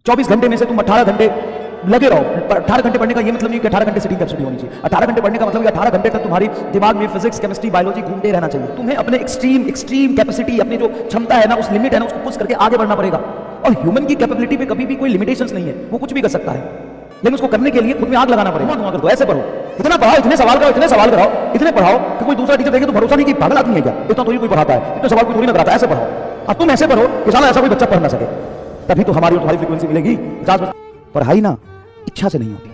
24 घंटे में से तुम 18 घंटे लगे रहो। 18 घंटे पढ़ने का ये मतलब नहीं कि 18 घंटे सिटिंग कैपेसिटी होनी चाहिए। 18 घंटे पढ़ने का मतलब 18 घंटे तक तुम्हारी दिमाग में फिजिक्स, केमिस्ट्री, बायोलॉजी घूमते रहना चाहिए। तुम्हें अपने एक्सट्रीम कैपेसिटी, अपनी जो क्षमता है ना, उस लिमिट है ना, उसको पुश करके आगे बढ़ना पड़ेगा। और ह्यूमन की कैपेबिलिटी पे कभी भी कोई लिमिटेशंस नहीं है, वो कुछ भी कर सकता है, लेकिन उसको करने के लिए खुद में आग लगाना पड़ेगा। धुआं कर दो, ऐसे पढ़ो, इतना पढ़ाओ, इतने सवाल कराओ, इतने सवाल कराओ, इतने पढ़ाओ कि कोई दूसरा टीचर देखे तो भरोसा नहीं कि पागल आदमी है क्या, इतना थोड़ी कोई पढ़ाता है, इतने सवाल कोई थोड़ी ना कराता है। ऐसे पढ़ाओ, अब तुम ऐसे पढ़ो कि साला ऐसा कोई बच्चा पढ़ ना सके, तभी तो हमारी और तुम्हारी फ्रीक्वेंसी मिलेगी। 50 पढ़ाई ना इच्छा से नहीं होती।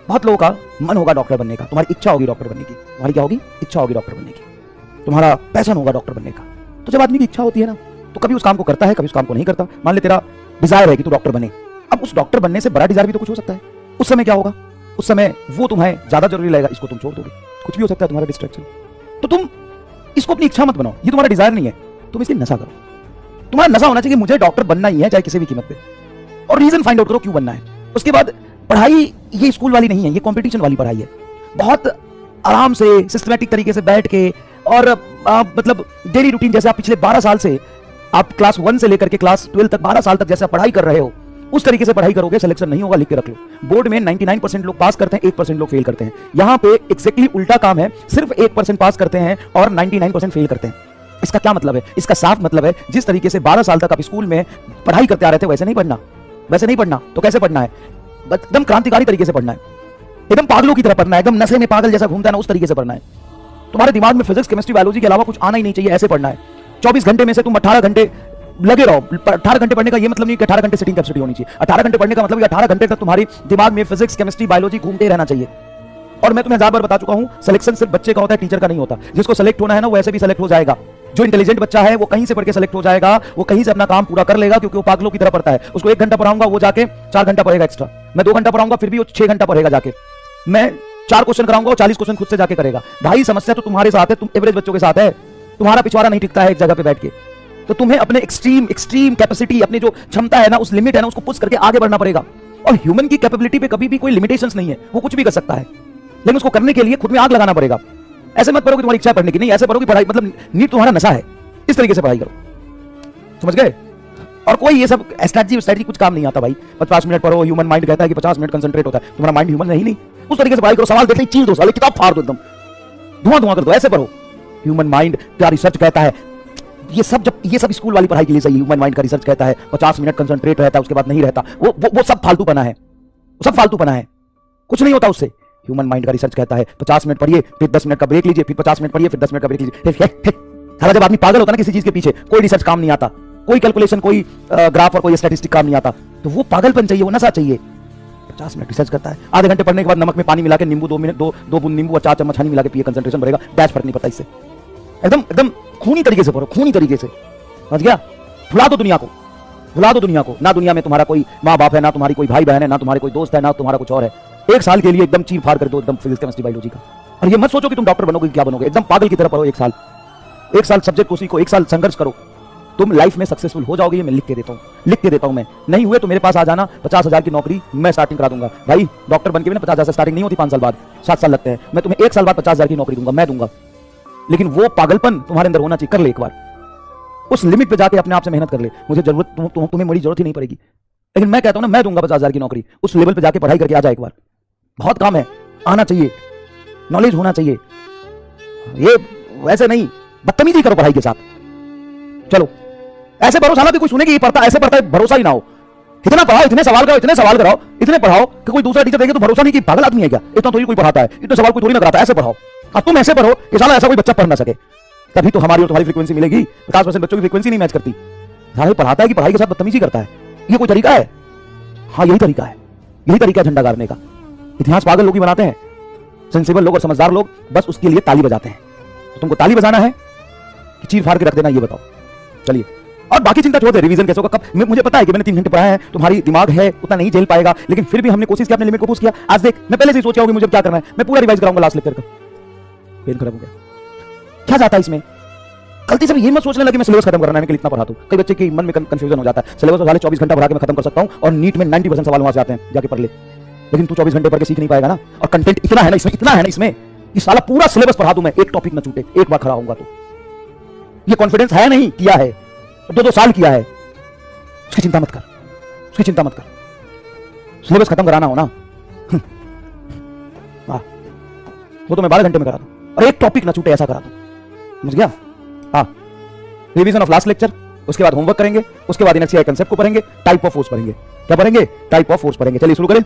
बहुत लोगों का मन होगा डॉक्टर बनने का, तुम्हारी इच्छा होगी डॉक्टर बनने की, तुम्हारी क्या होगी, इच्छा होगी डॉक्टर बनने की, तुम्हारा पैशन होगा डॉक्टर बनने का। तो जब आदमी की इच्छा होती है ना, तो कभी उस काम को करता है, कभी उस काम को नहीं करता। मान ले तेरा डिजायर है कि तू डॉक्टर बने, अब उस डॉक्टर बनने से बड़ा डिजायर भी तो कुछ हो सकता है। उस समय क्या होगा, उस समय वो तुम्हें ज्यादा जरूरी लगेगा, इसको तुम छोड़ दोगे, कुछ भी हो सकता है तुम्हारा डिस्ट्रैक्शन। तो तुम इसको अपनी इच्छा मत बनाओ, ये तुम्हारा डिजायर नहीं है, तुम इसलिए नशा करो। तुम्हारा नशा होना चाहिए कि मुझे डॉक्टर बनना ही है, चाहे किसी भी कीमत पे, और रीजन फाइंड आउट करो क्यों बनना है। उसके बाद पढ़ाई ये स्कूल वाली नहीं है, ये कंपटीशन वाली पढ़ाई है। बहुत आराम से सिस्टमैटिक तरीके से बैठ के, और मतलब डेली रूटीन, जैसे आप पिछले 12 साल से, आप क्लास 1 से लेकर के क्लास 12 तक 12 साल तक जैसे पढ़ाई कर रहे हो, उस तरीके से पढ़ाई करोगे, सिलेक्शन नहीं होगा, लिख के रख लो। बोर्ड में 99% लोग पास करते हैं, 1% लोग फेल करते हैं। यहां पे एक्जैक्टली उल्टा काम है, सिर्फ 1% पास करते हैं और 99% फेल करते हैं। इसका क्या मतलब है? इसका साफ मतलब है, जिस तरीके से 12 साल तक आप स्कूल में पढ़ाई करते आ रहे थे, वैसे नहीं पढ़ना। वैसे नहीं पढ़ना तो कैसे पढ़ना है? एकदम क्रांतिकारी तरीके से पढ़ना है, एकदम पागलों की तरह पढ़ना है, एकदम नशे में पागल जैसा घूमता है ना, उस तरीके से पढ़ना है। तुम्हारे दिमाग में फिजिक्स, केमिस्ट्री, बायोलॉजी के अलावा कुछ आना ही नहीं चाहिए, ऐसे पढ़ना है। 24 घंटे में से तुम 18 घंटे लगे रहो। 18 घंटे पढ़ने का ये मतलब नहीं कि 18 घंटे सिटिंग कैपेसिटी होनी चाहिए। 18 घंटे पढ़ने का मतलब 18 घंटे तक तुम्हारी दिमाग में फिजिक्स, केमिस्ट्री, बायोलॉजी घूमते रहना चाहिए। और मैं तुम्हें 1000 बार बता चुका हूं, सिलेक्शन सिर्फ बच्चे का होता है, टीचर का नहीं होता। जिसको सेलेक्ट होना है ना, वो ऐसे भी सेलेक्ट हो जाएगा। जो इंटेलिजेंट बच्चा है वो कहीं से पढ़ के सेलेक्ट हो जाएगा, वो कहीं से अपना काम पूरा कर लेगा, क्योंकि वो पागलों की तरह पढ़ता है। उसको 1 घंटा पढ़ाऊंगा, वो जाके 4 घंटा पढ़ेगा एक्स्ट्रा। मैं 2 घंटा पढ़ाऊंगा, फिर भी वो 6 घंटा पढ़ेगा जाके। मैं 4 क्वेश्चन कराऊंगा, वो 40 क्वेश्चन खुद से जाके करेगा। भाई समस्या तो तुम्हारे साथ है, तुम एवरेज बच्चों के साथ है। तुम्हारा पिछवाड़ा नहीं टिकता है एक जगह पे बैठ के। तो तुम्हें अपने एक्सट्रीम कैपेसिटी, अपनी जो क्षमता है ना, उस लिमिट है ना, उसको पुश करके आगे बढ़ना पड़ेगा। और ह्यूमन की कैपेबिलिटी पे कभी भी कोई लिमिटेशंस नहीं है, वो कुछ भी कर सकता है, लेकिन उसको करने के लिए खुद में आग लगाना पड़ेगा। ऐसे मत पढ़ो कि तुम्हारी इच्छा पढ़ने की, नहीं, ऐसे पढ़ो कि पढ़ाई मतलब नीट तुम्हारा नशा है, इस तरीके से पढ़ाई करो। समझ गए? और कोई ये सब स्ट्रैटेजी कुछ काम नहीं आता भाई। 50 मिनट पढ़ो, ह्यूमन माइंड कहता है कि 50 मिनट कंसंट्रेट होता है, तुम्हारा माइंड ह्यूमन है ही नहीं। उस तरीके से पढ़ाई करो, सवाल देखते ही चीर दो, साले किताब फाड़ दो, एकदम धुआं कर दो, ऐसे पढ़ो। ह्यूमन माइंड का रिसर्च कहता है, ये सब स्कूल वाली पढ़ाई के लिए सही। ह्यूमन माइंड का रिसर्च कहता है 50 मिनट कंसंट्रेट रहता है, उसके बाद नहीं रहता। वो सब फालतूपना है, सब फालतूपना है, कुछ नहीं होता उससे। ह्यूमन माइंड का रिसर्च कहता है 50 मिनट पढ़िए, फिर 10 मिनट का ब्रेक लीजिए, फिर 50 मिनट पढ़िए, फिर 10 मिनट का ब्रेक लीजिए। साला जब आदमी पागल होता है ना किसी चीज के पीछे, कोई रिसर्च काम नहीं आता, कोई कैलकुलेशन, कोई ग्राफ और कोई स्टैटिस्टिक काम नहीं आता, तो वो पागलपन चाहिए, वो नशा चाहिए। 50 मिनट रिसर्च करता है, आधे घंटे पढ़ने के बाद नमक में पानी मिला के, नींबू 2 बूंद नींबू और 4 चम्मच हनी मिला के पिए, कंसंट्रेशन बढ़ेगा। डैश फर्क नहीं पड़ता इससे। एकदम खूनी तरीके से पढ़ो, खूनी तरीके से, समझ गया? भुला दो दुनिया को, भुला दो दुनिया को। ना दुनिया में तुम्हारा कोई माँ बाप है, ना तुम्हारी कोई भाई बहन है, ना तुम्हारे कोई दोस्त है, ना तुम्हारा कुछ और है। 1 साल के लिए एकदम चीर फाड़ कर दो, एकदम फिजिक्स, केमिस्ट्री, बायोलॉजी का। और ये मत सोचो कि तुम डॉक्टर बनोगे, क्या बनोगे, एकदम पागल की तरह पढ़ो। 1 साल सब्जेक्ट को सीखो, 1 साल संघर्ष करो, तुम लाइफ में सक्सेसफुल हो जाओगे। ये मैं लिख के देता हूं मैं। नहीं हुए तो मेरे पास आ जाना, 50,000 की नौकरी मैं स्टार्टिंग करा दूंगा। भाई डॉक्टर बनके भी ना 50,000 से स्टार्टिंग नहीं होती, 5 साल बाद, 7 साल लगते हैं। मैं तुम्हें 1 साल बाद 50,000 की नौकरी दूंगा, मैं दूंगा। लेकिन वो पागलपन तुम्हारे अंदर होना चाहिए। कर ले एक बार, उस लिमिट पे जाके अपने आप से मेहनत कर ले। मुझे जरूरत, तुम्हें मेरी जरूरत ही नहीं पड़ेगी, लेकिन मैं कहता हूं ना, मैं दूंगा 50,000 की नौकरी। उस लेवल पे जाके पढ़ाई करके आ जा एक बार, बहुत काम है, आना चाहिए, नॉलेज होना चाहिए। ये वैसे नहीं बदतमीजी करो पढ़ाई के साथ। चलो ऐसे पढ़ो, साला भी कोई सुने कि ये पढ़ता, ऐसे पढ़ता है, भरोसा ही ना हो। इतना पढ़ाओ, इतने सवाल कराओ, इतने सवाल कराओ, इतने पढ़ाओ कि कोई दूसरा टीचर देखे तो भरोसा नहीं कि पागल आदमी है क्या, इतना थोड़ी कोई पढ़ाता है, इतने सवाल कोई थोड़ी ना कराता है। ऐसे पढ़ाओ, अब तुम ऐसे पढ़ो कि साला ऐसा कोई बच्चा पढ़ ना सके, तभी तो हमारी और तुम्हारी फ्रीक्वेंसी मिलेगी। 50% बच्चों की फ्रीक्वेंसी नहीं मैच करती। साला पढ़ाता है कि पढ़ाई के साथ बदतमीजी करता है, ये कोई तरीका है? हाँ यही तरीका है, यही तरीका है झंडा गाड़ने का। इतिहास पागल लोग ही बनाते हैं, सेंसिबल लोग और समझदार लोग बस उसके लिए ताली बजाते हैं। तो तुमको ताली बजाना है कि चीर फाड़ के रख देना, ये बताओ। चलिए, और बाकी चिंता छोड़ दे, रिवीजन कैसे होगा, कब। मुझे पता है कि मैंने 3 घंटे पढ़ाया है, तुम्हारी दिमाग है उतना नहीं झेल पाएगा, लेकिन फिर भी हमने कोशिश की, अपने लिमिट को पुश किया। आज देख, मैं पहले से ही सोचा होगा मुझे क्या करना है, मैं पूरा रिवाइज कराऊंगा लास्ट लेक्चर का। पेन खराब हो गया, क्या जाता है इसमें? गलती से भी ये मत सोचने लगे मैं सिलेबस खत्म करना है कि इतना पढ़ा दूं। कई बच्चे के मन में कंफ्यूजन हो जाता है, सिलेबस तो 24 घंटा पढ़ा के मैं खत्म कर सकता हूं, और नीट में 90% सवाल वहां से आते हैं, जाके पढ़ ले। लेकिन तू 24 घंटे पढ़ के सीख नहीं पाएगा ना। और कंटेंट इतना है ना इसमें, कि साला पूरा सिलेबस पढ़ा दूं मैं, एक टॉपिक ना छूटे, एक बार खड़ा होऊंगा तो। ये कॉन्फिडेंस है नहीं, किया है, 2-2 साल किया है, उसकी चिंता मत कर। उसकी चिंता मत कर, सिलेबस खत्म कराना हो ना, हाँ वो तो मैं 12 घंटे में करा दूं, और एक टॉपिक ना छूटे ऐसा करा दूं, समझ गया? हाँ, रिवीजन ऑफ लास्ट लेक्चर, उसके बाद होमवर्क करेंगे, उसके बाद इनएचसीआई कंसेप्ट को पढ़ेंगे, टाइप ऑफ फोर्स पढ़ेंगे। क्या पढ़ेंगे? टाइप ऑफ फोर्स पढ़ेंगे। चलिए शुरू करें।